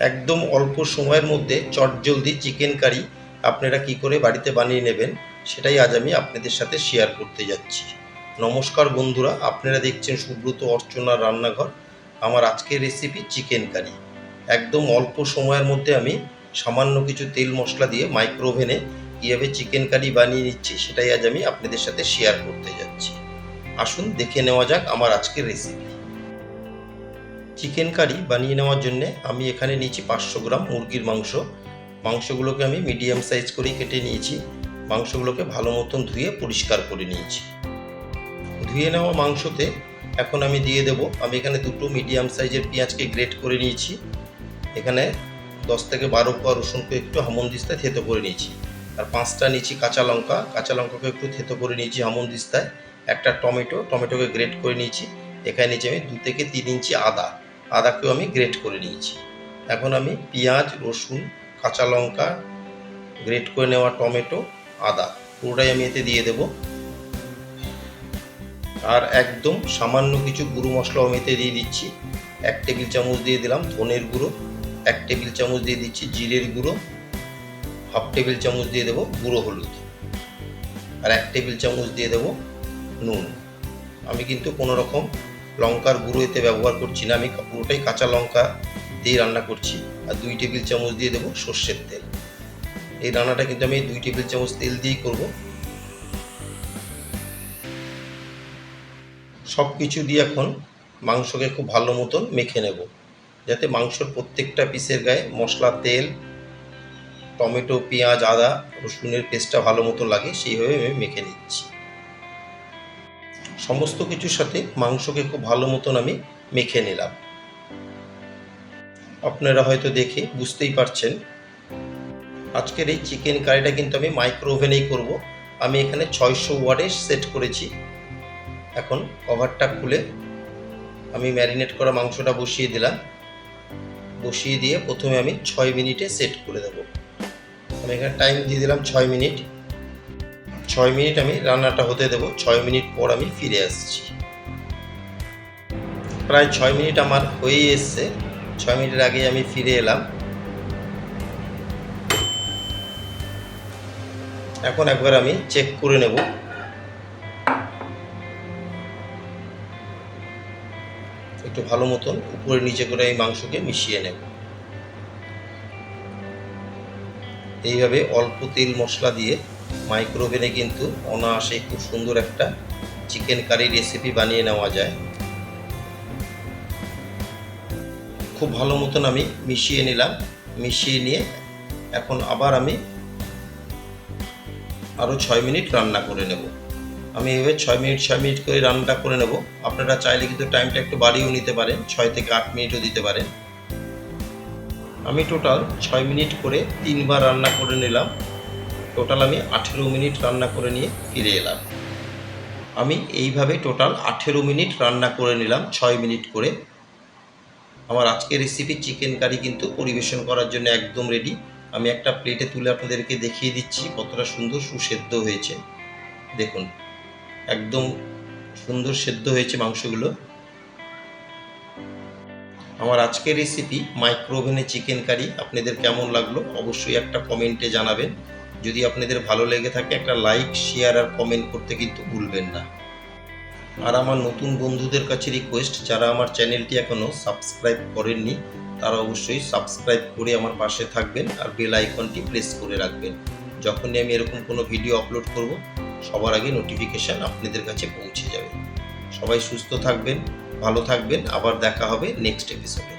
একদম অল্প সময়ের মধ্যে চটজলদি চিকেন কারি আপনারা কি করে বাড়িতে বানিয়ে নেবেন সেটাই আজ আমি আপনাদের সাথে শেয়ার করতে যাচ্ছি। নমস্কার বন্ধুরা, আপনারা দেখছেন সুব্রত অর্চনার রান্নাঘর। আমার আজকের রেসিপি চিকেন কারি। একদম অল্প সময়ের মধ্যে আমি সামান্য কিছু তেল মশলা দিয়ে মাইক্রো ওভেনে কীভাবে চিকেন কারি বানিয়ে নিচ্ছি সেটাই আজ আমি আপনাদের সাথে শেয়ার করতে যাচ্ছি। আসুন দেখে নেওয়া যাক আমার আজকের রেসিপি। চিকেন কারি বানিয়ে নেওয়ার জন্য আমি এখানে নিয়েছি 500 গ্রাম মুরগির মাংস। মাংসগুলোকে আমি মিডিয়াম সাইজ করেই কেটে নিয়েছি। মাংসগুলোকে ভালো মতন ধুয়ে পরিষ্কার করে নিয়েছি। ধুয়ে নেওয়া মাংসতে এখন আমি দিয়ে দেব, আমি এখানে দুটো মিডিয়াম সাইজের পেঁয়াজকে গ্রেট করে নিয়েছি। এখানে 10 থেকে 12 কোয়া রসুনকে একটু হামনদিস্তায় থেতো করে নিয়েছি। আর 5টা নিয়েছি কাঁচা লঙ্কাকে একটু থেতো করে নিয়েছি হামনদিস্তায়। একটা টমেটোকে গ্রেট করে নিয়েছি। এখানে নিয়েছি আমি 2 থেকে 3 ইঞ্চি আদাকেও আমি গ্রেট করে নিয়েছি। এখন আমি পেঁয়াজ, রসুন, কাঁচা লঙ্কা, গ্রেট করে নেওয়া টমেটো, আদা পুরোটাই আমি এতে দিয়ে দেব। আর একদম সামান্য কিছু গুঁড়ো মশলাও আমি এতে দিয়ে দিচ্ছি। 1 টেবিল চামচ দিয়ে দিলাম ধনের গুঁড়ো, 1 টেবিল চামচ দিয়ে দিচ্ছি জিরের গুঁড়ো, 1/2 টেবিল চামচ দিয়ে দেবো গুঁড়ো হলুদ, আর 1 টেবিল চামচ দিয়ে দেবো নুন। আমি কিন্তু কোনো রকম লঙ্কার গুঁড়ো এতে ব্যবহার করছি না, আমি পুরোটাই কাঁচা লঙ্কা দিয়ে রান্না করছি। আর 2 টেবিল চামচ দিয়ে দেবো সর্ষের তেল। এই রান্নাটা কিন্তু আমি 2 টেবিল চামচ তেল দিয়েই করব। সব কিছু দিয়ে এখন মাংসকে খুব ভালো মতন মেখে নেব, যাতে মাংসর প্রত্যেকটা পিসের গায়ে মশলা, তেল, টমেটো, পেঁয়াজ, আদা, রসুনের পেস্টটা ভালো মতো লাগে, সেইভাবে আমি মেখে নিচ্ছি। সমস্ত কিছুর সাথে মাংসকে খুব ভালো মতন আমি মেখে নিলাম। আপনারা হয়তো দেখে বুঝতেই পারছেন আজকের এই চিকেন কারিটা কিন্তু আমি মাইক্রো ওভেনেই করব। আমি এখানে 600 ওয়াটে সেট করেছি। এখন কভারটা খুলে আমি ম্যারিনেট করা মাংসটা বসিয়ে দিলাম। বসিয়ে দিয়ে প্রথমে আমি 6 মিনিটে সেট করে দেব। আমি এখানে টাইম দিয়ে দিলাম 6 মিনিট। 6 মিনিট আমি রান্নাটা হতে দেব। 6 মিনিট পর আমি ফিরে আসছি। প্রায় 6 মিনিট আমার হয়ে এসছে। 6 মিনিটের আগে আমি ফিরে এলাম। এখন একবার আমি চেক করে নেব। একটু ভালো মতন উপরে নিচে করে এই মাংসকে মিশিয়ে নেব। এইভাবে অল্প তেল মশলা দিয়ে মাইক্রো ওভেনে কিন্তু অনায়াসে খুব সুন্দর একটা চিকেন কারি রেসিপি বানিয়ে নেওয়া যায়। খুব ভালো মতন আমি মিশিয়ে নিলাম। মিশিয়ে নিয়ে এখন আবার আমি আরও 6 মিনিট রান্না করে নেব। আমি এভাবে 6 মিনিট করে রান্নাটা করে নেব। আপনারা চাইলে কিন্তু টাইমটা একটু বাড়িয়েও নিতে পারেন, 6 থেকে 8 মিনিটও দিতে পারেন। আমি টোটাল 6 মিনিট করে 3 বার রান্না করে নিলাম। টোটাল আমি 18 মিনিট রান্না করে নিয়ে ফিরে এলাম। আমি এইভাবে টোটাল 18 মিনিট রান্না করে নিলাম 6 মিনিট করে। আমার আজকের রেসিপি চিকেন কারি কিন্তু পরিবেশন করার জন্য একদম রেডি। আমি একটা প্লেটে তুলে আপনাদেরকে দেখিয়ে দিচ্ছি কতটা সুন্দর সুসেদ্ধ হয়েছে। দেখুন একদম সুন্দর সেদ্ধ হয়েছে মাংসগুলো। আমার আজকের রেসিপি মাইক্রো ওভেনে চিকেন কারি আপনাদের কেমন লাগলো অবশ্যই একটা কমেন্টে জানাবেন। যদি আপনাদের ভালো লেগে থাকে একটা লাইক, শেয়ার আর কমেন্ট করতে কিন্তু ভুলবেন না। আর আমার নতুন বন্ধুদের কাছে রিকোয়েস্ট, যারা আমার চ্যানেলটি এখনও সাবস্ক্রাইব করেননি তারা অবশ্যই সাবস্ক্রাইব করে আমার পাশে থাকবেন আর বেল আইকনটি প্রেস করে রাখবেন। যখনই আমি এরকম কোনো ভিডিও আপলোড করব সবার আগে নোটিফিকেশান আপনাদের কাছে পৌঁছে যাবে। সবাই সুস্থ থাকবেন, ভালো থাকবেন। আবার দেখা হবে নেক্সট এপিসোডে।